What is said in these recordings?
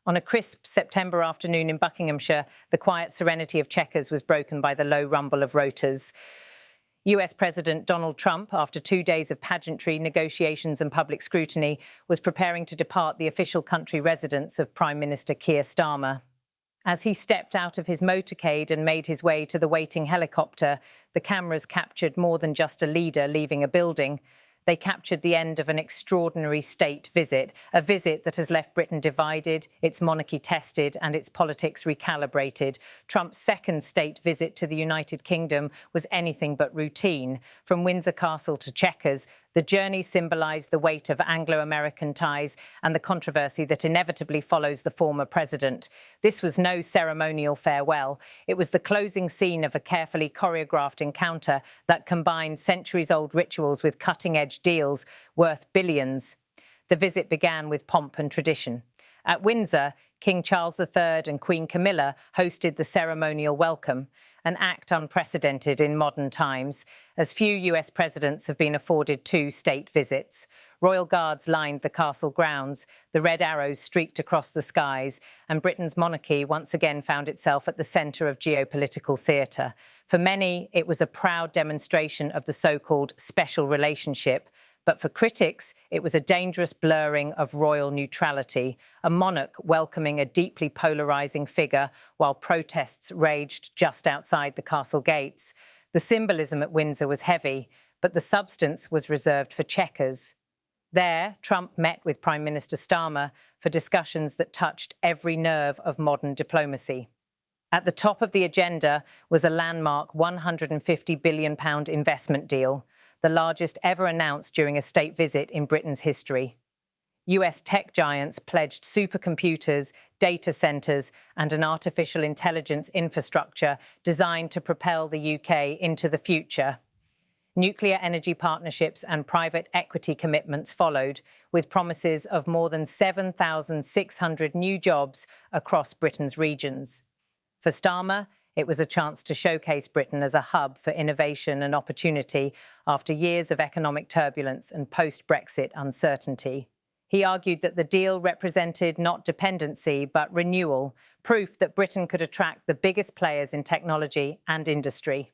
On a crisp September afternoon in Buckinghamshire, the quiet serenity of Chequers was broken by the low rumble of rotors. US President Donald Trump, after 2 days of pageantry, negotiations and public scrutiny, was preparing to depart the official country residence of Prime Minister Keir Starmer. As he stepped out of his motorcade and made his way to the waiting helicopter, the cameras captured more than just a leader leaving a building. They captured the end of an extraordinary state visit, a visit that has left Britain divided, its monarchy tested and its politics recalibrated. Trump's second state visit to the United Kingdom was anything but routine. From Windsor Castle to Chequers, the journey symbolised the weight of Anglo-American ties and the controversy that inevitably follows the former president. This was no ceremonial farewell. It was the closing scene of a carefully choreographed encounter that combined centuries-old rituals with cutting-edge deals worth billions. The visit began with pomp and tradition. At Windsor, King Charles III and Queen Camilla hosted the ceremonial welcome, an act unprecedented in modern times, as few US presidents have been afforded 2 state visits. Royal guards lined the castle grounds, the red arrows streaked across the skies, and Britain's monarchy once again found itself at the centre of geopolitical theatre. For many, it was a proud demonstration of the so-called special relationship, but for critics, it was a dangerous blurring of royal neutrality, a monarch welcoming a deeply polarising figure while protests raged just outside the castle gates. The symbolism at Windsor was heavy, but the substance was reserved for Chequers. There, Trump met with Prime Minister Starmer for discussions that touched every nerve of modern diplomacy. At the top of the agenda was a landmark £150 billion investment deal, the largest ever announced during a state visit in Britain's history. US tech giants pledged supercomputers, data centres and an artificial intelligence infrastructure designed to propel the UK into the future. Nuclear energy partnerships and private equity commitments followed, with promises of more than 7,600 new jobs across Britain's regions. For Starmer, it was a chance to showcase Britain as a hub for innovation and opportunity after years of economic turbulence and post-Brexit uncertainty. He argued that the deal represented not dependency, but renewal, proof that Britain could attract the biggest players in technology and industry.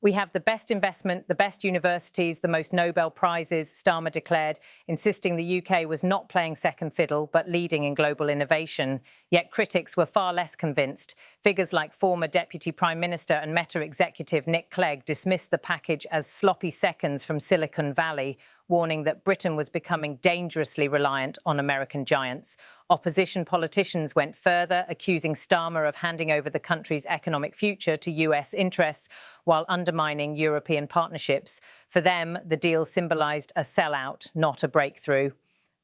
"We have the best investment, the best universities, the most Nobel Prizes," Starmer declared, insisting the UK was not playing second fiddle but leading in global innovation. Yet critics were far less convinced. Figures like former Deputy Prime Minister and Meta executive Nick Clegg dismissed the package as sloppy seconds from Silicon Valley, warning that Britain was becoming dangerously reliant on American giants. Opposition politicians went further, accusing Starmer of handing over the country's economic future to US interests while undermining European partnerships. For them, the deal symbolised a sellout, not a breakthrough.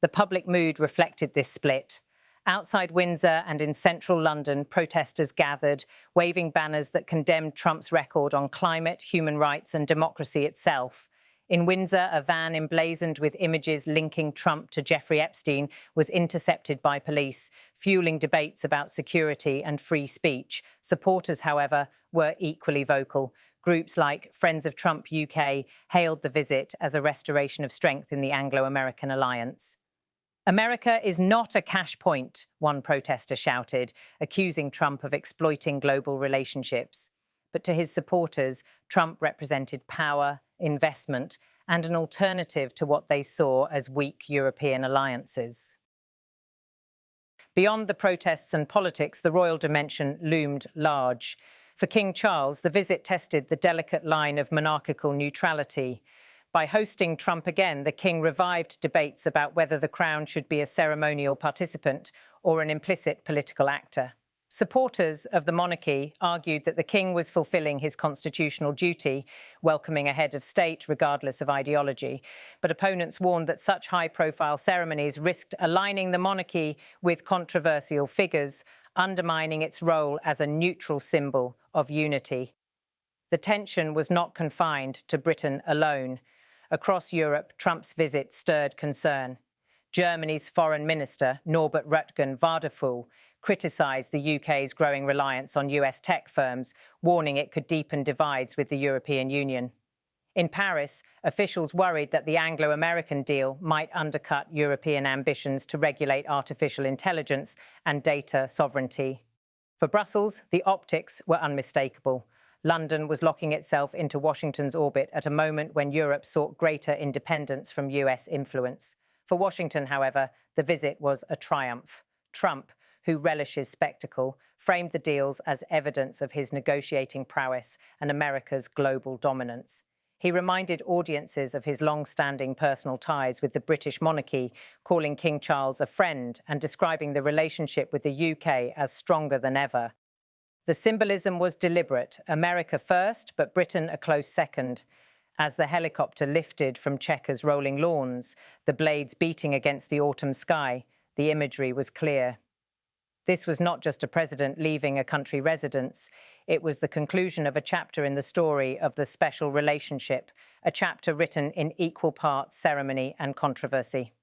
The public mood reflected this split. Outside Windsor and in central London, protesters gathered, waving banners that condemned Trump's record on climate, human rights and democracy itself. In Windsor, a van emblazoned with images linking Trump to Jeffrey Epstein was intercepted by police, fueling debates about security and free speech. Supporters, however, were equally vocal. Groups like Friends of Trump UK hailed the visit as a restoration of strength in the Anglo-American alliance. "America is not a cash point," one protester shouted, accusing Trump of exploiting global relationships. But to his supporters, Trump represented power, investment, and an alternative to what they saw as weak European alliances. Beyond the protests and politics, the royal dimension loomed large. For King Charles, the visit tested the delicate line of monarchical neutrality. By hosting Trump again, the king revived debates about whether the crown should be a ceremonial participant or an implicit political actor. Supporters of the monarchy argued that the king was fulfilling his constitutional duty, welcoming a head of state regardless of ideology. But opponents warned that such high-profile ceremonies risked aligning the monarchy with controversial figures, undermining its role as a neutral symbol of unity. The tension was not confined to Britain alone. Across Europe, Trump's visit stirred concern. Germany's Foreign Minister, Norbert Röttgen-Wadefuhl, criticised the UK's growing reliance on US tech firms, warning it could deepen divides with the European Union. In Paris, officials worried that the Anglo-American deal might undercut European ambitions to regulate artificial intelligence and data sovereignty. For Brussels, the optics were unmistakable. London was locking itself into Washington's orbit at a moment when Europe sought greater independence from US influence. For Washington, however, the visit was a triumph. Trump, who relishes spectacle, framed the deals as evidence of his negotiating prowess and America's global dominance. He reminded audiences of his long-standing personal ties with the British monarchy, calling King Charles a friend and describing the relationship with the UK as stronger than ever. The symbolism was deliberate, America first, but Britain a close second. As the helicopter lifted from Chequers' rolling lawns, the blades beating against the autumn sky, the imagery was clear. This was not just a president leaving a country residence. It was the conclusion of a chapter in the story of the special relationship, a chapter written in equal parts ceremony and controversy.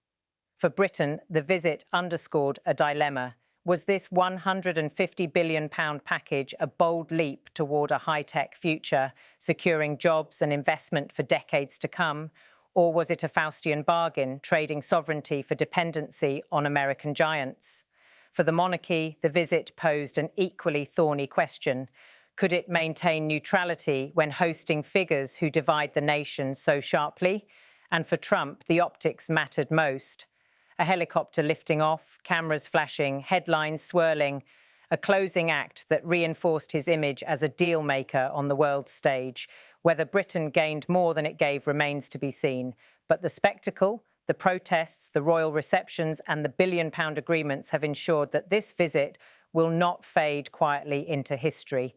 For Britain, the visit underscored a dilemma. Was this £150 billion package a bold leap toward a high-tech future, securing jobs and investment for decades to come? Or was it a Faustian bargain, trading sovereignty for dependency on American giants? For the monarchy, the visit posed an equally thorny question. Could it maintain neutrality when hosting figures who divide the nation so sharply? And for Trump, the optics mattered most. A helicopter lifting off, cameras flashing, headlines swirling, a closing act that reinforced his image as a deal maker on the world stage. Whether Britain gained more than it gave remains to be seen, but the spectacle, the protests, the royal receptions and the billion-pound agreements have ensured that this visit will not fade quietly into history.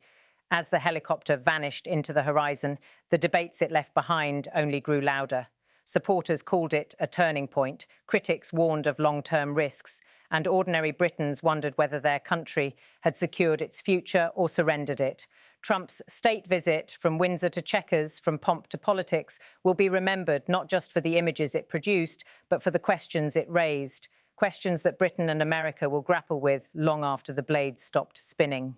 As the helicopter vanished into the horizon, the debates it left behind only grew louder. Supporters called it a turning point, critics warned of long-term risks, and ordinary Britons wondered whether their country had secured its future or surrendered it. Trump's state visit from Windsor to Chequers, from pomp to politics, will be remembered not just for the images it produced, but for the questions it raised, questions that Britain and America will grapple with long after the blades stopped spinning.